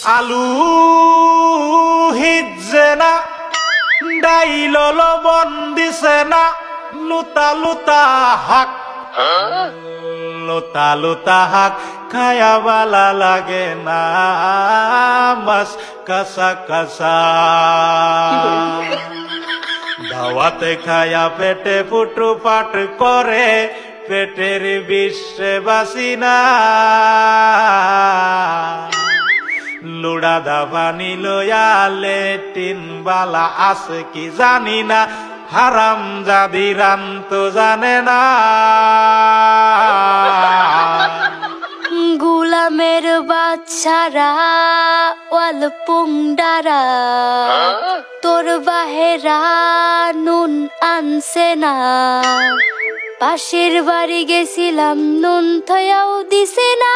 আলু হিজে না ডাইল লবণ দিছে না লুতা লুতা হাক লুতা লুতা হাক খায়া বালা লাগে না মাছ কাঁচা কাঁচা দাওয়াতে খায়া পেটে ফুটু পাট করে পেটের বিশ্বে বাসি না লুড়া দাবানি লয়া লেটিন বালা আছে কি জানি না হারাম জাদি রাম তো জানে না গুলামের বাচ্চারা ওয়াল পুংডারা তোর বাহেরা নুন আনছে না পাশের বাড়ি গেছিলাম নুন থয়াও দিছে না